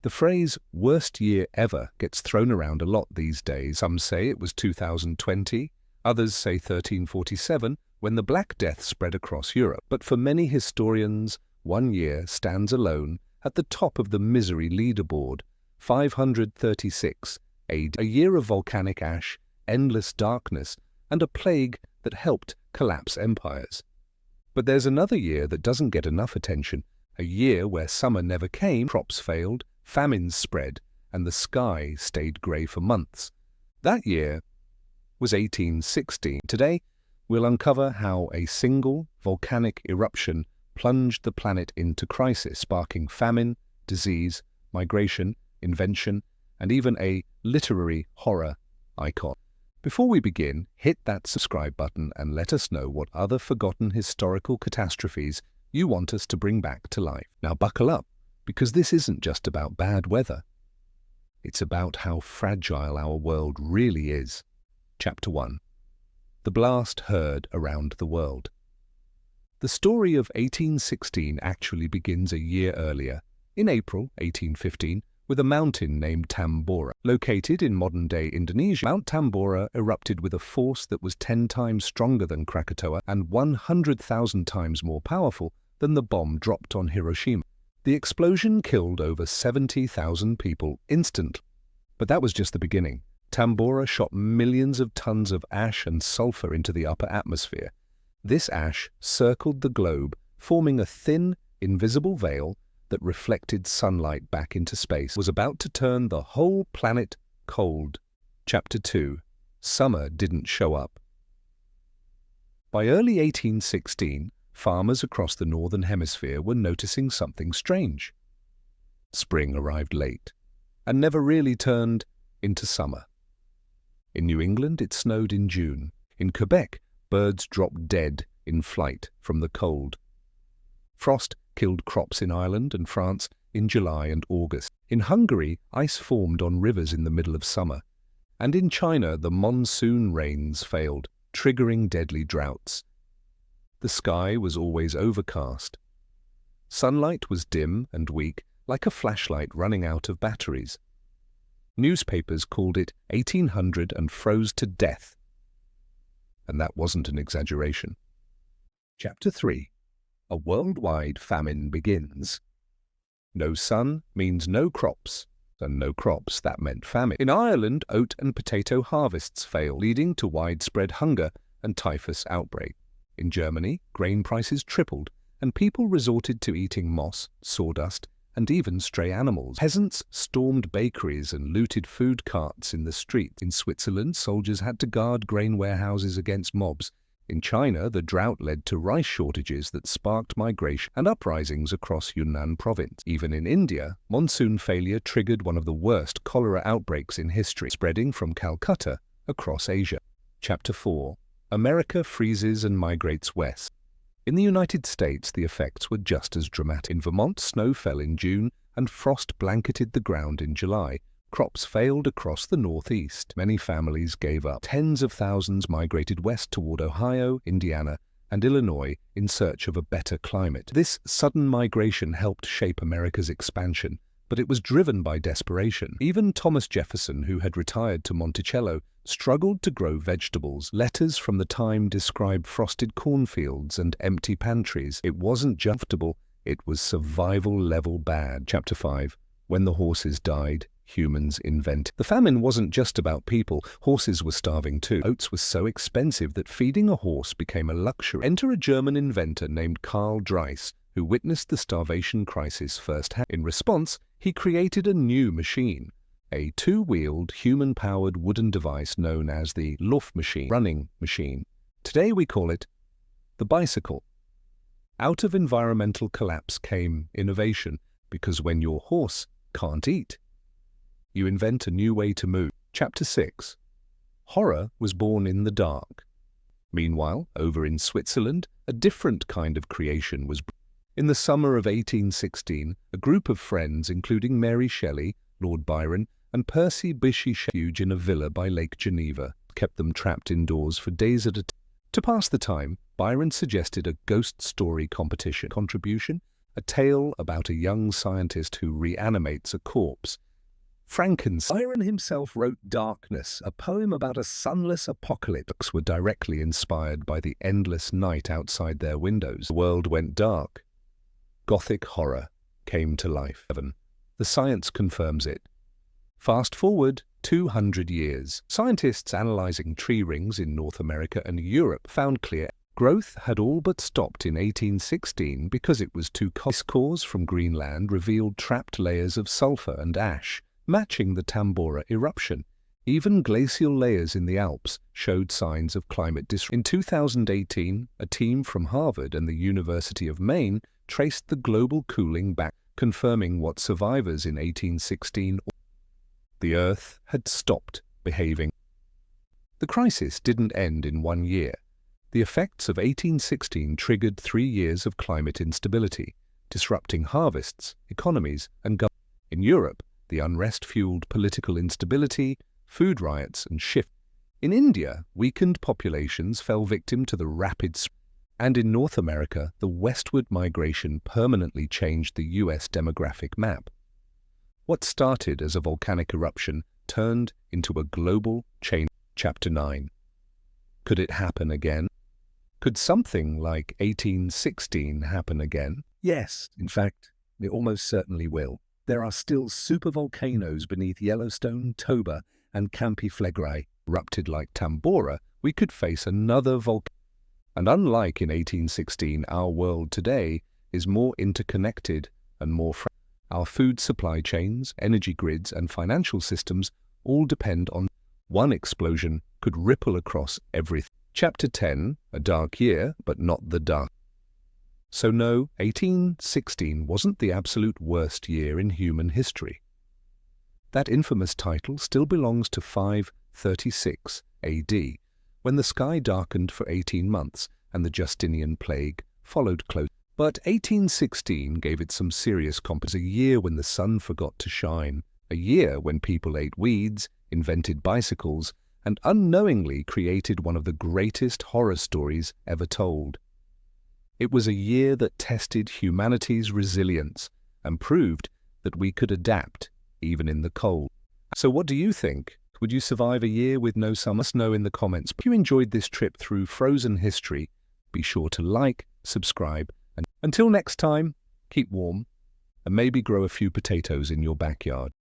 The phrase worst year ever gets thrown around a lot these days. Some say it was 2020, others say 1347, when the Black Death spread across Europe. But for many historians, one year stands alone at the top of the misery leaderboard: 536 AD, a year of volcanic ash, endless darkness, and a plague that helped collapse empires. But there's another year that doesn't get enough attention, a year where summer never came, crops failed, famines spread, and the sky stayed grey for months. That year was 1816. Today, we'll uncover how a single volcanic eruption plunged the planet into crisis, sparking famine, disease, migration, invention, and even a literary horror icon. Before we begin, hit that subscribe button and let us know what other forgotten historical catastrophes you want us to bring back to life. Now buckle up, because this isn't just about bad weather. It's about how fragile our world really is. Chapter 1. The blast heard around the world. The story of 1816 actually begins a year earlier, in April 1815, with a mountain named Tambora. Located in modern-day Indonesia, Mount Tambora erupted with a force that was 10 times stronger than Krakatoa and 100,000 times more powerful than the bomb dropped on Hiroshima. The explosion killed over 70,000 people instantly. But that was just the beginning. Tambora shot millions of tons of ash and sulfur into the upper atmosphere. This ash circled the globe, forming a thin, invisible veil that reflected sunlight back into space. It was about to turn the whole planet cold. Chapter 2. Summer didn't show up. By early 1816, farmers across the northern hemisphere were noticing something strange. Spring arrived late, and never really turned into summer. In New England, it snowed in June. In Quebec, birds dropped dead in flight from the cold. Frost killed crops in Ireland and France in July and August. In Hungary, ice formed on rivers in the middle of summer. And in China, the monsoon rains failed, triggering deadly droughts. The sky was always overcast. Sunlight was dim and weak, like a flashlight running out of batteries. Newspapers called it 1800 and froze to death. And that wasn't an exaggeration. Chapter 3. A worldwide famine begins. No sun means no crops, and no crops, that meant famine. In Ireland, oat and potato harvests failed, leading to widespread hunger and typhus outbreak. In Germany, grain prices tripled, and people resorted to eating moss, sawdust, and even stray animals. Peasants stormed bakeries and looted food carts in the streets. In Switzerland, soldiers had to guard grain warehouses against mobs. In China, the drought led to rice shortages that sparked migration and uprisings across Yunnan province. Even in India, monsoon failure triggered one of the worst cholera outbreaks in history, spreading from Calcutta across Asia. Chapter 4. America freezes and migrates west. In the United States, the effects were just as dramatic. In Vermont, snow fell in June and frost blanketed the ground in July. Crops failed across the Northeast. Many families gave up. Tens of thousands migrated west toward Ohio, Indiana, and Illinois in search of a better climate. This sudden migration helped shape America's expansion, but it was driven by desperation. Even Thomas Jefferson, who had retired to Monticello, struggled to grow vegetables. Letters from the time described frosted cornfields and empty pantries. It wasn't just comfortable, it was survival-level bad. Chapter 5. When the horses died, humans invented. The famine wasn't just about people. Horses were starving too. Oats was so expensive that feeding a horse became a luxury. Enter a German inventor named Karl Dreiss, who witnessed the starvation crisis firsthand. In response, he created a new machine, a two-wheeled, human-powered wooden device known as the Lauf machine, running machine. Today we call it the bicycle. Out of environmental collapse came innovation, because when your horse can't eat, you invent a new way to move. Chapter 6. Horror was born in the dark. Meanwhile, over in Switzerland, a different kind of creation was born. In the summer of 1816, a group of friends, including Mary Shelley, Lord Byron, and Percy Bysshe Shelley, in a villa by Lake Geneva, kept them trapped indoors for days at a time. To pass the time, Byron suggested a ghost story competition. Contribution: a tale about a young scientist who reanimates a corpse. Frankenstein. Byron himself wrote Darkness, a poem about a sunless apocalypse. Books were directly inspired by the endless night outside their windows. The world went dark. Gothic horror came to life. The science confirms it. Fast forward 200 years. Scientists analyzing tree rings in North America and Europe found clear growth had all but stopped in 1816 because it was too cold. This cause from Greenland revealed trapped layers of sulfur and ash, matching the Tambora eruption. Even glacial layers in the Alps showed signs of climate disruption. In 2018, a team from Harvard and the University of Maine traced the global cooling back, confirming what survivors in 1816 the Earth had stopped behaving. The crisis didn't end in 1 year. The effects of 1816 triggered 3 years of climate instability, disrupting harvests, economies, and government. In Europe, the unrest fueled political instability, food riots, and shift. In India, weakened populations fell victim to the rapid spread. And in North America, the westward migration permanently changed the US demographic map. What started as a volcanic eruption turned into a global chain. Chapter 9. Could it happen again? Could something like 1816 happen again? Yes, in fact, it almost certainly will. There are still supervolcanoes beneath Yellowstone, Toba, and Campi Flegrei. Erupted like Tambora, we could face another volcano. And unlike in 1816, our world today is more interconnected and more fragile. Our food supply chains, energy grids, and financial systems all depend on one explosion could ripple across everything. Chapter 10, a dark year, but not the dark. So no, 1816 wasn't the absolute worst year in human history. That infamous title still belongs to 536 AD, when the sky darkened for 18 months and the Justinian plague followed close. But 1816 gave it some serious comp. A year when the sun forgot to shine, a year when people ate weeds, invented bicycles, and unknowingly created one of the greatest horror stories ever told. It was a year that tested humanity's resilience and proved that we could adapt even in the cold. So what do you think? Would you survive a year with no summer? Let us know in the comments. If you enjoyed this trip through frozen history, be sure to like, subscribe, and until next time, keep warm and maybe grow a few potatoes in your backyard.